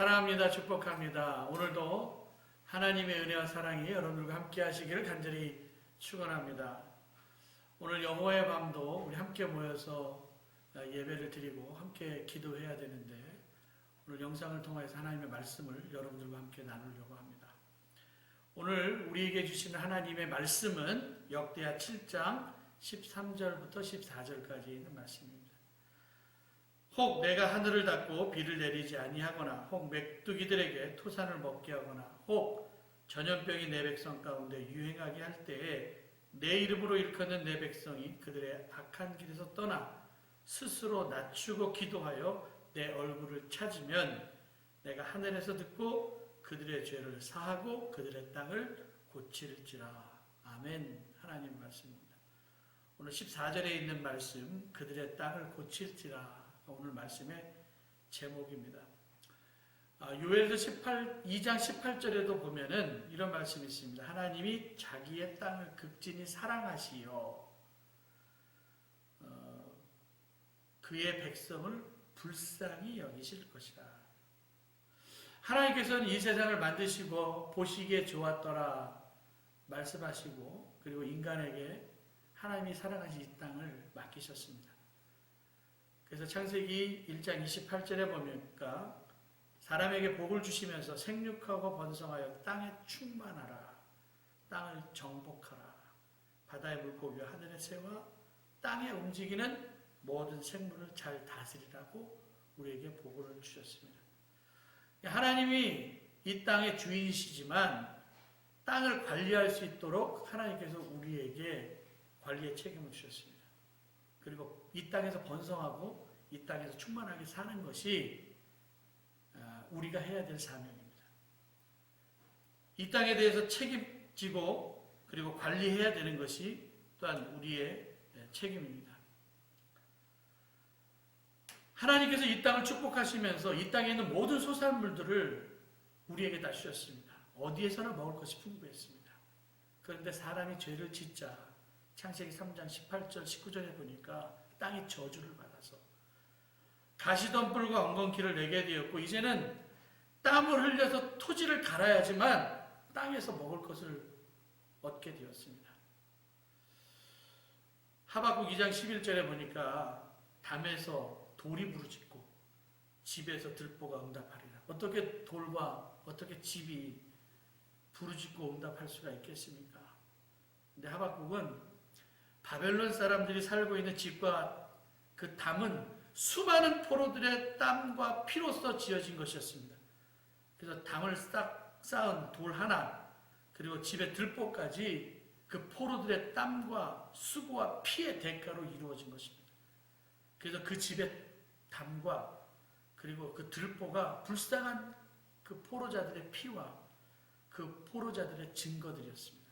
사랑합니다. 축복합니다. 오늘도 하나님의 은혜와 사랑이 여러분들과 함께 하시기를 간절히 축원합니다. 오늘 여호와의 밤도 우리 함께 모여서 예배를 드리고 함께 기도해야 되는데 오늘 영상을 통해서 하나님의 말씀을 여러분들과 함께 나누려고 합니다. 오늘 우리에게 주시는 하나님의 말씀은 역대하 7장 13절부터 14절까지 있는 말씀입니다. 혹 내가 하늘을 닫고 비를 내리지 아니하거나 혹 메뚜기들에게 토산을 먹게 하거나 혹 전염병이 내 백성 가운데 유행하게 할 때에 내 이름으로 일컫는 내 백성이 그들의 악한 길에서 떠나 스스로 낮추고 기도하여 내 얼굴을 찾으면 내가 하늘에서 듣고 그들의 죄를 사하고 그들의 땅을 고칠지라. 아멘. 하나님 말씀입니다. 오늘 14절에 있는 말씀 그들의 땅을 고칠지라. 오늘 말씀의 제목입니다. 요엘서 2장 18절에도 보면은 이런 말씀이 있습니다. 하나님이 자기의 땅을 극진히 사랑하시어 그의 백성을 불쌍히 여기실 것이라. 하나님께서는 이 세상을 만드시고 보시기에 좋았더라 말씀하시고 그리고 인간에게 하나님이 사랑하신 이 땅을 맡기셨습니다. 그래서 창세기 1장 28절에 보니까 사람에게 복을 주시면서 생육하고 번성하여 땅에 충만하라. 땅을 정복하라. 바다의 물고기와 하늘의 새와 땅에 움직이는 모든 생물을 잘 다스리라고 우리에게 복을 주셨습니다. 하나님이 이 땅의 주인이시지만 땅을 관리할 수 있도록 하나님께서 우리에게 관리의 책임을 주셨습니다. 그리고 이 땅에서 번성하고 이 땅에서 충만하게 사는 것이 우리가 해야 될 사명입니다. 이 땅에 대해서 책임지고 그리고 관리해야 되는 것이 또한 우리의 책임입니다. 하나님께서 이 땅을 축복하시면서 이 땅에 있는 모든 소산물들을 우리에게 다 주셨습니다. 어디에서나 먹을 것이 풍부했습니다. 그런데 사람이 죄를 짓자 창세기 3장 18절 19절에 보니까 땅이 저주를 받아서 가시덤불과 엉겅퀴를 내게 되었고 이제는 땀을 흘려서 토지를 갈아야지만 땅에서 먹을 것을 얻게 되었습니다. 하박국 2장 11절에 보니까 담에서 돌이 부르짖고 집에서 들보가 응답하리라. 어떻게 돌과 어떻게 집이 부르짖고 응답할 수가 있겠습니까? 근데 하박국은 바벨론 사람들이 살고 있는 집과 그 담은 수많은 포로들의 땀과 피로써 지어진 것이었습니다. 그래서 담을 싹 쌓은 돌 하나 그리고 집의 들보까지 그 포로들의 땀과 수고와 피의 대가로 이루어진 것입니다. 그래서 그 집의 담과 그리고 그 들보가 불쌍한 그 포로자들의 피와 그 포로자들의 증거들이었습니다.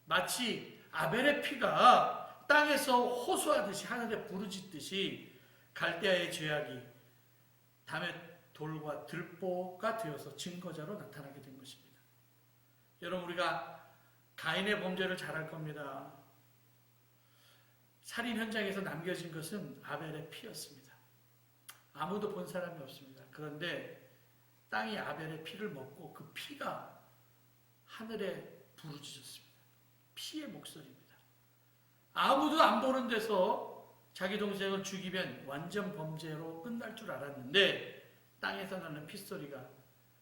마치 아벨의 피가 땅에서 호소하듯이 하늘에 부르짖듯이 갈대아의 죄악이 담의 돌과 들보가 되어서 증거자로 나타나게 된 것입니다. 여러분 우리가 가인의 범죄를 잘 알 겁니다. 살인 현장에서 남겨진 것은 아벨의 피였습니다. 아무도 본 사람이 없습니다. 그런데 땅이 아벨의 피를 먹고 그 피가 하늘에 부르짖었습니다. 피의 목소리입니다. 아무도 안 보는 데서 자기 동생을 죽이면 완전 범죄로 끝날 줄 알았는데 땅에서 나는 핏소리가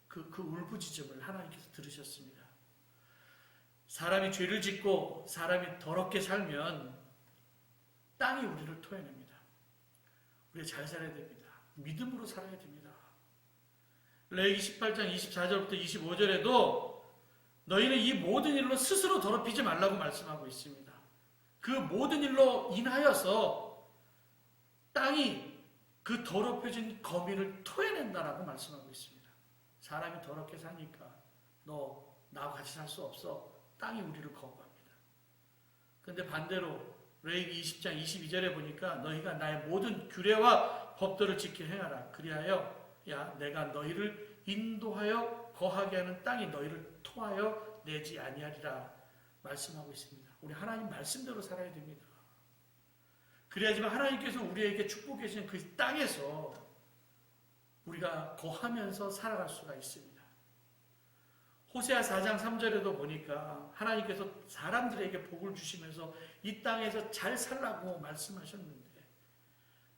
그 울부짖음을 하나님께서 들으셨습니다. 사람이 죄를 짓고 사람이 더럽게 살면 땅이 우리를 토해냅니다. 우리가 잘 살아야 됩니다. 믿음으로 살아야 됩니다. 레위기 18장 24절부터 25절에도 너희는 이 모든 일로 스스로 더럽히지 말라고 말씀하고 있습니다. 그 모든 일로 인하여서 땅이 그 더럽혀진 거민을 토해낸다라고 말씀하고 있습니다. 사람이 더럽게 사니까 너 나하고 같이 살 수 없어. 땅이 우리를 거부합니다. 그런데 반대로 레위기 20장 22절에 보니까 너희가 나의 모든 규례와 법도를 지켜 행하라. 그리하여 내가 너희를 인도하여 거하게 하는 땅이 너희를 토하여 내지 아니하리라 말씀하고 있습니다. 우리 하나님 말씀대로 살아야 됩니다. 그래야지만 하나님께서 우리에게 축복해 주신 그 땅에서 우리가 거하면서 살아갈 수가 있습니다. 호세아 4장 3절에도 보니까 하나님께서 사람들에게 복을 주시면서 이 땅에서 잘 살라고 말씀하셨는데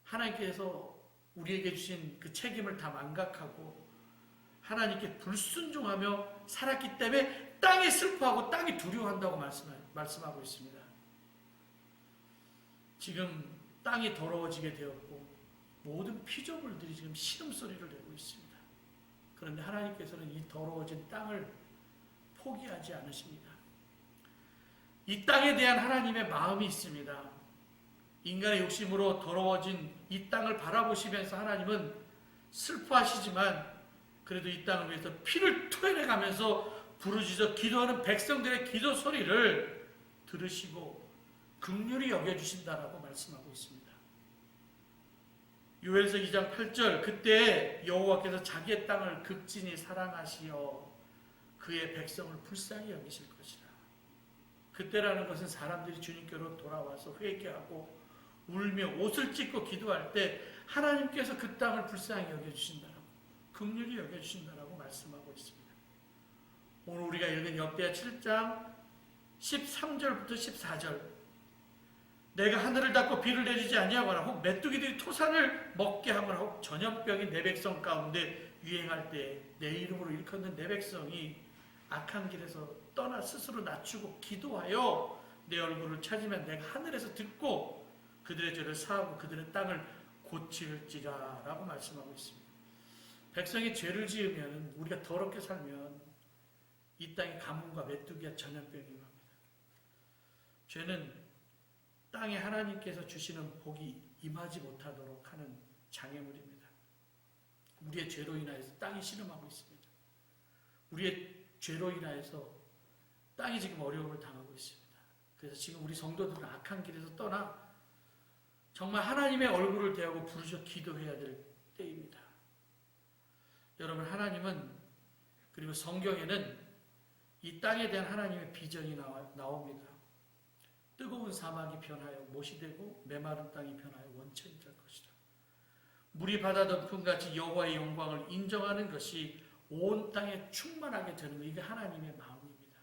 하나님께서 우리에게 주신 그 책임을 다 망각하고 하나님께 불순종하며 살았기 때문에 땅이 슬퍼하고 땅이 두려워한다고 말씀하고 있습니다. 지금 땅이 더러워지게 되었고 모든 피조물들이 지금 신음소리를 내고 있습니다. 그런데 하나님께서는 이 더러워진 땅을 포기하지 않으십니다. 이 땅에 대한 하나님의 마음이 있습니다. 인간의 욕심으로 더러워진 이 땅을 바라보시면서 하나님은 슬퍼하시지만 그래도 이 땅을 위해서 피를 토해내가면서 부르짖어 기도하는 백성들의 기도 소리를 들으시고 긍휼히 여겨주신다라고 말씀하고 있습니다. 요엘서 2장 8절 그때 여호와께서 자기의 땅을 극진히 사랑하시어 그의 백성을 불쌍히 여기실 것이라. 그때라는 것은 사람들이 주님께로 돌아와서 회개하고 울며 옷을 찢고 기도할 때 하나님께서 그 땅을 불쌍히 여겨주신다라고 긍휼히 여겨주신다라고 말씀하고 있습니다. 오늘 우리가 읽은 역대하 7장 13절부터 14절 내가 하늘을 닫고 비를 내리지 아니하거나 혹 메뚜기들이 토산을 먹게 하거나 혹 전염병이 내 백성 가운데 유행할 때 내 이름으로 일컫는 내 백성이 악한 길에서 떠나 스스로 낮추고 기도하여 내 얼굴을 찾으면 내가 하늘에서 듣고 그들의 죄를 사하고 그들의 땅을 고칠지라 라고 말씀하고 있습니다. 백성이 죄를 지으면 우리가 더럽게 살면 이 땅에 가뭄과 메뚜기와 전염병이 옵니다. 죄는 땅에 하나님께서 주시는 복이 임하지 못하도록 하는 장애물입니다. 우리의 죄로 인하여서 땅이 신음하고 있습니다. 우리의 죄로 인하여서 땅이 지금 어려움을 당하고 있습니다. 그래서 지금 우리 성도들은 악한 길에서 떠나 정말 하나님의 얼굴을 대하고 부르짖어 기도해야 될 때입니다. 여러분 하나님은 그리고 성경에는 이 땅에 대한 하나님의 비전이 나옵니다. 뜨거운 사막이 변하여 못이 되고 메마른 땅이 변하여 원천이 될 것이다. 물이 바다 덮음같이 여호와의 영광을 인정하는 것이 온 땅에 충만하게 되는 것, 이게 하나님의 마음입니다.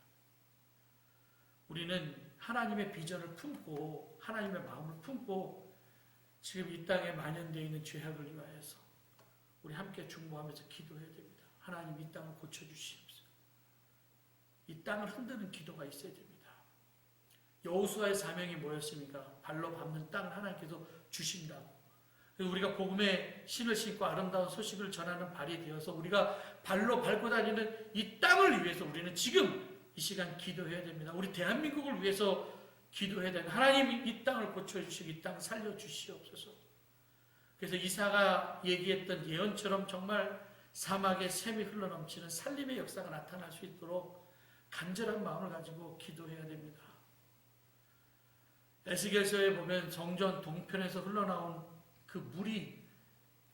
우리는 하나님의 비전을 품고 하나님의 마음을 품고 지금 이 땅에 만연되어 있는 죄악을 위하여서 우리 함께 중보하면서 기도해야 됩니다. 하나님 이 땅을 고쳐주시옵소서. 이 땅을 흔드는 기도가 있어야 됩니다. 여호수아의 사명이 뭐였습니까? 발로 밟는 땅을 하나님께서 주신다고. 그래서 우리가 복음의 신을 신고 아름다운 소식을 전하는 발이 되어서 우리가 발로 밟고 다니는 이 땅을 위해서 우리는 지금 이 시간 기도해야 됩니다. 우리 대한민국을 위해서 기도해야 됩니다. 하나님 이 땅을 고쳐주시고 이 땅 살려주시옵소서. 그래서 이사가 얘기했던 예언처럼 정말 사막에 샘이 흘러넘치는 살림의 역사가 나타날 수 있도록 간절한 마음을 가지고 기도해야 됩니다. 에스겔서에 보면 성전 동편에서 흘러나온 그 물이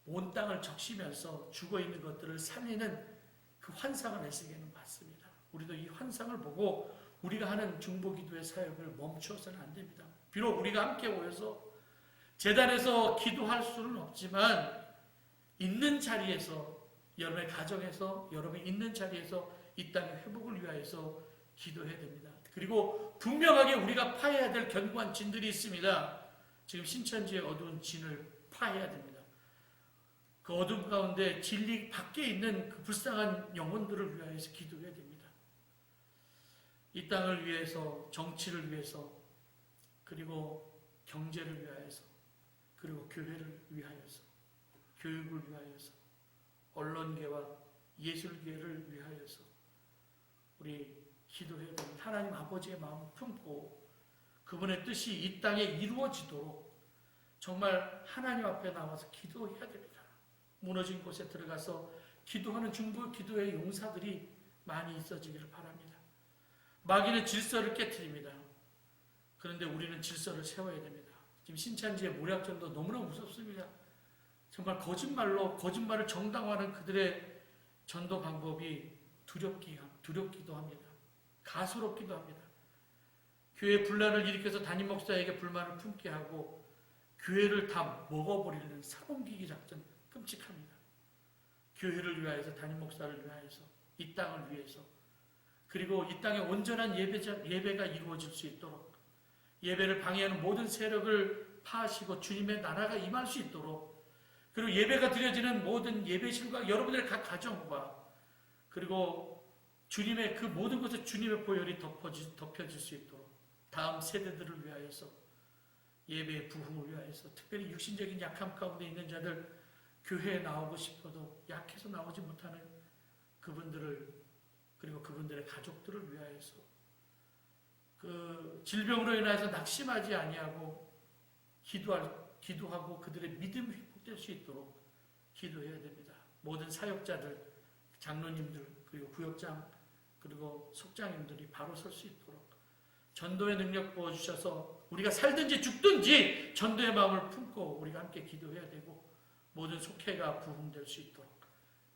온 땅을 적시면서 죽어있는 것들을 살리는 그 환상을 에스겔은 봤습니다. 우리도 이 환상을 보고 우리가 하는 중보기도의 사역을 멈추어서는 안 됩니다. 비록 우리가 함께 모여서 제단에서 기도할 수는 없지만 있는 자리에서 여러분의 가정에서 여러분이 있는 자리에서 이 땅의 회복을 위하여서 기도해야 됩니다. 그리고 분명하게 우리가 파해야 될 견고한 진들이 있습니다. 지금 신천지의 어두운 진을 파해야 됩니다. 그 어둠 가운데 진리 밖에 있는 그 불쌍한 영혼들을 위하여서 기도해야 됩니다. 이 땅을 위해서, 정치를 위해서, 그리고 경제를 위하여서, 그리고 교회를 위하여서, 교육을 위하여서, 언론계와 예술계를 위하여서 우리 기도해야 됩니다. 하나님 아버지의 마음을 품고 그분의 뜻이 이 땅에 이루어지도록 정말 하나님 앞에 나와서 기도해야 됩니다. 무너진 곳에 들어가서 기도하는 중보 기도의 용사들이 많이 있어지기를 바랍니다. 마귀는 질서를 깨트립니다. 그런데 우리는 질서를 세워야 됩니다. 지금 신천지의 모략전도 너무나 무섭습니다. 정말 거짓말을 정당화하는 그들의 전도 방법이 두렵기도 합니다. 가소롭기도 합니다. 교회 분란을 일으켜서 담임 목사에게 불만을 품게 하고 교회를 다 먹어버리는 사범기기 작전 끔찍합니다. 교회를 위하여서, 담임 목사를 위하여서, 이 땅을 위해서, 그리고 이 땅에 온전한 예배가 이루어질 수 있도록, 예배를 방해하는 모든 세력을 파하시고 주님의 나라가 임할 수 있도록, 그리고 예배가 드려지는 모든 예배실과 여러분들의 각 가정과, 그리고 주님의 그 모든 것에 주님의 보혈이 덮여질 수 있도록, 다음 세대들을 위하여서, 예배의 부흥을 위하여서, 특별히 육신적인 약함 가운데 있는 자들, 교회에 나오고 싶어도 약해서 나오지 못하는 그분들을, 그리고 그분들의 가족들을 위하여서, 그 질병으로 인해서 낙심하지 아니하고 기도하고 그들의 믿음이 회복될 수 있도록 기도해야 됩니다. 모든 사역자들, 장로님들, 그리고 구역장, 그리고 속장님들이 바로 설 수 있도록 전도의 능력 부어주셔서 우리가 살든지 죽든지 전도의 마음을 품고 우리가 함께 기도해야 되고, 모든 속회가 부흥될 수 있도록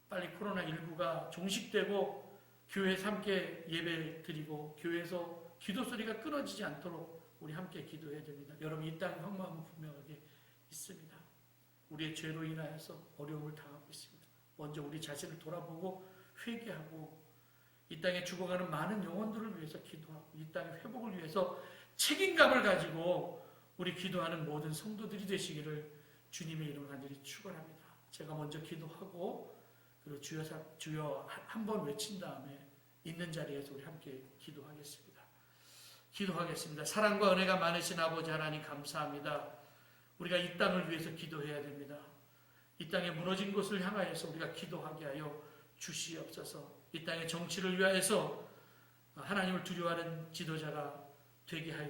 빨리 코로나19가 종식되고 교회에서 함께 예배 드리고 교회에서 기도 소리가 끊어지지 않도록 우리 함께 기도해야 됩니다. 여러분, 이 땅의 황망함은 분명하게 있습니다. 우리의 죄로 인하여서 어려움을 당하고 있습니다. 먼저 우리 자신을 돌아보고 회개하고 이 땅에 죽어가는 많은 영혼들을 위해서 기도하고 이 땅의 회복을 위해서 책임감을 가지고 우리 기도하는 모든 성도들이 되시기를 주님의 이름으로 간절히 축원합니다. 제가 먼저 기도하고 그리고 주여 한 번 외친 다음에 있는 자리에서 우리 함께 기도하겠습니다. 기도하겠습니다. 사랑과 은혜가 많으신 아버지 하나님 감사합니다. 우리가 이 땅을 위해서 기도해야 됩니다. 이 땅에 무너진 곳을 향하여서 우리가 기도하게 하여 주시옵소서. 이 땅의 정치를 위하여서 하나님을 두려워하는 지도자가 되게 하여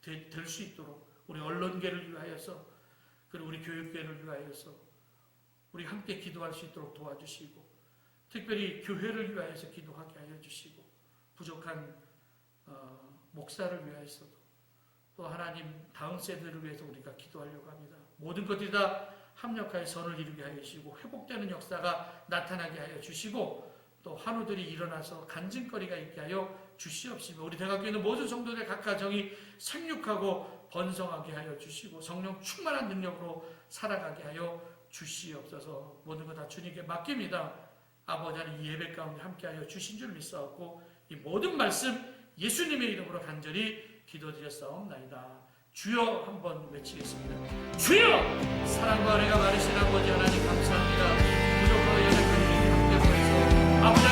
될 수 있도록, 우리 언론계를 위하여서, 그리고 우리 교육계를 위하여서 우리 함께 기도할 수 있도록 도와주시고, 특별히 교회를 위하여서 기도하게 하여 주시고, 부족한 목사를 위하여서도, 또 하나님 다음 세대를 위해서 우리가 기도하려고 합니다. 모든 것들이 다 합력하여 선을 이루게 하여 주시고 회복되는 역사가 나타나게 하여 주시고, 또 환우들이 일어나서 간증거리가 있게 하여 주시옵시며, 우리 대각교에 있는 모든 성도들의 각 가정이 생육하고 번성하게 하여 주시고 성령 충만한 능력으로 살아가게 하여 주시옵소서. 모든 것 다 주님께 맡깁니다. 아버지 하나님, 이 예배 가운데 함께하여 주신 줄 믿사옵고 이 모든 말씀 예수님의 이름으로 간절히 기도드렸사옵나이다. 주여 한번 외치겠습니다. 주여! 사랑과 은혜가 많으신 아버지 하나님 감사합니다. 부족하고 연약한 우리 함께 보내서 아버지